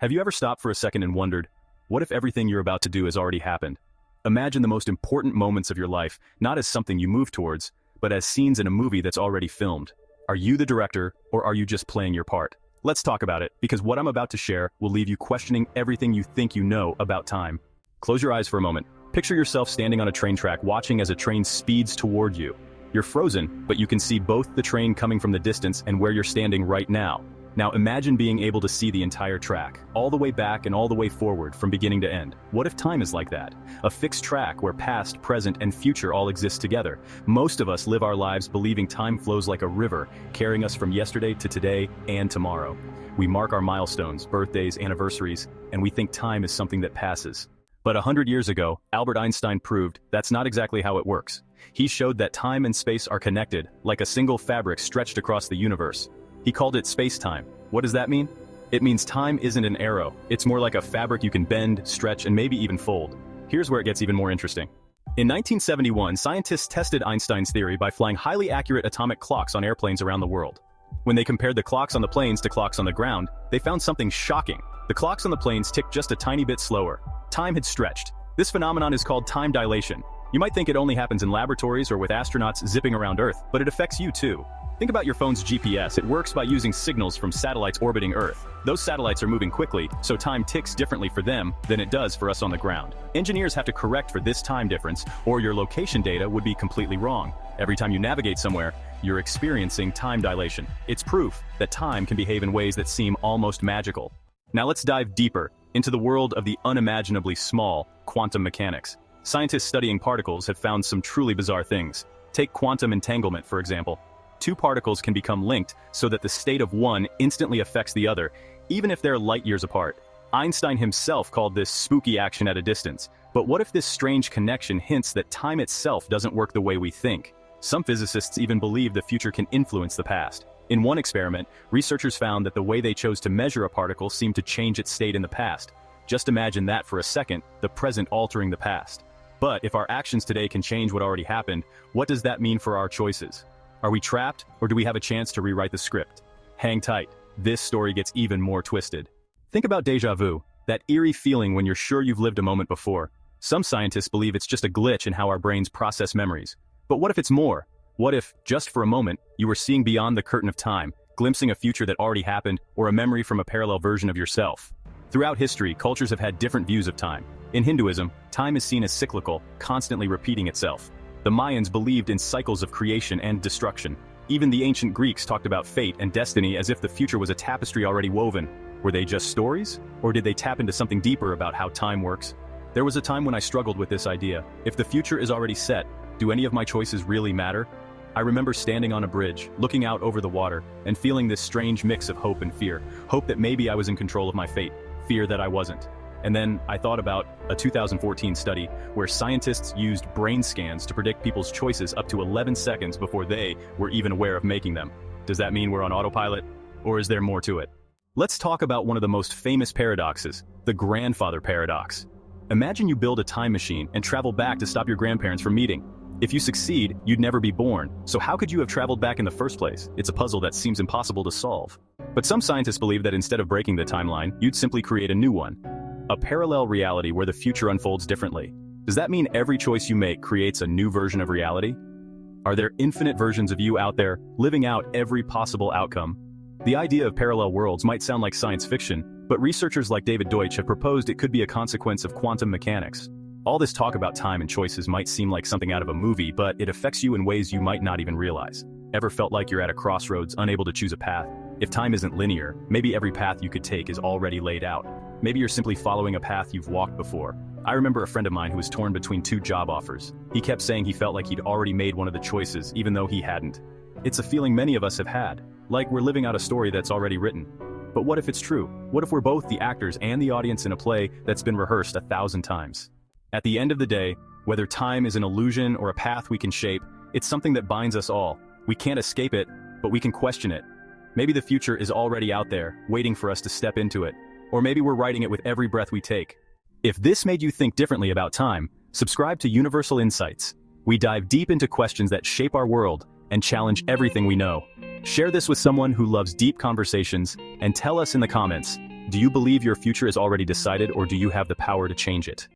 Have you ever stopped for a second and wondered, what if everything you're about to do has already happened? Imagine the most important moments of your life, not as something you move towards, but as scenes in a movie that's already filmed. Are you the director, or are you just playing your part? Let's talk about it, because what I'm about to share will leave you questioning everything you think you know about time. Close your eyes for a moment. Picture yourself standing on a train track watching as a train speeds toward you. You're frozen, but you can see both the train coming from the distance and where you're standing right now. Now imagine being able to see the entire track, all the way back and all the way forward from beginning to end. What if time is like that? A fixed track where past, present, and future all exist together. Most of us live our lives believing time flows like a river, carrying us from yesterday to today and tomorrow. We mark our milestones, birthdays, anniversaries, and we think time is something that passes. But 100 years ago, Albert Einstein proved that's not exactly how it works. He showed that time and space are connected, like a single fabric stretched across the universe. He called it space-time. What does that mean? It means time isn't an arrow. It's more like a fabric you can bend, stretch, and maybe even fold. Here's where it gets even more interesting. In 1971, scientists tested Einstein's theory by flying highly accurate atomic clocks on airplanes around the world. When they compared the clocks on the planes to clocks on the ground, they found something shocking. The clocks on the planes ticked just a tiny bit slower. Time had stretched. This phenomenon is called time dilation. You might think it only happens in laboratories or with astronauts zipping around Earth, but it affects you too. Think about your phone's GPS. It works by using signals from satellites orbiting Earth. Those satellites are moving quickly, so time ticks differently for them than it does for us on the ground. Engineers have to correct for this time difference, or your location data would be completely wrong. Every time you navigate somewhere, you're experiencing time dilation. It's proof that time can behave in ways that seem almost magical. Now let's dive deeper into the world of the unimaginably small, quantum mechanics. Scientists studying particles have found some truly bizarre things. Take quantum entanglement, for example. Two particles can become linked so that the state of one instantly affects the other, even if they're light years apart. Einstein himself called this spooky action at a distance. But what if this strange connection hints that time itself doesn't work the way we think? Some physicists even believe the future can influence the past. In one experiment, researchers found that the way they chose to measure a particle seemed to change its state in the past. Just imagine that for a second, the present altering the past. But if our actions today can change what already happened, what does that mean for our choices? Are we trapped, or do we have a chance to rewrite the script? Hang tight. This story gets even more twisted. Think about déjà vu, that eerie feeling when you're sure you've lived a moment before. Some scientists believe it's just a glitch in how our brains process memories. But what if it's more? What if, just for a moment, you were seeing beyond the curtain of time, glimpsing a future that already happened, or a memory from a parallel version of yourself? Throughout history, cultures have had different views of time. In Hinduism, time is seen as cyclical, constantly repeating itself. The Mayans believed in cycles of creation and destruction. Even the ancient Greeks talked about fate and destiny as if the future was a tapestry already woven. Were they just stories? Or did they tap into something deeper about how time works? There was a time when I struggled with this idea. If the future is already set, do any of my choices really matter? I remember standing on a bridge, looking out over the water, and feeling this strange mix of hope and fear. Hope that maybe I was in control of my fate, fear that I wasn't. And then I thought about a 2014 study where scientists used brain scans to predict people's choices up to 11 seconds before they were even aware of making them. Does that mean we're on autopilot? Or is there more to it? Let's talk about one of the most famous paradoxes, the grandfather paradox. Imagine you build a time machine and travel back to stop your grandparents from meeting. If you succeed, you'd never be born. So how could you have traveled back in the first place? It's a puzzle that seems impossible to solve. But some scientists believe that instead of breaking the timeline, you'd simply create a new one. A parallel reality where the future unfolds differently. Does that mean every choice you make creates a new version of reality? Are there infinite versions of you out there, living out every possible outcome? The idea of parallel worlds might sound like science fiction, but researchers like David Deutsch have proposed it could be a consequence of quantum mechanics. All this talk about time and choices might seem like something out of a movie, but it affects you in ways you might not even realize. Ever felt like you're at a crossroads, unable to choose a path? If time isn't linear, maybe every path you could take is already laid out. Maybe you're simply following a path you've walked before. I remember a friend of mine who was torn between two job offers. He kept saying he felt like he'd already made one of the choices, even though he hadn't. It's a feeling many of us have had, like we're living out a story that's already written. But what if it's true? What if we're both the actors and the audience in a play that's been rehearsed 1,000 times? At the end of the day, whether time is an illusion or a path we can shape, it's something that binds us all. We can't escape it, but we can question it. Maybe the future is already out there, waiting for us to step into it. Or maybe we're writing it with every breath we take. If this made you think differently about time, subscribe to Universal Insights. We dive deep into questions that shape our world and challenge everything we know. Share this with someone who loves deep conversations and tell us in the comments, Do you believe your future is already decided, or do you have the power to change it?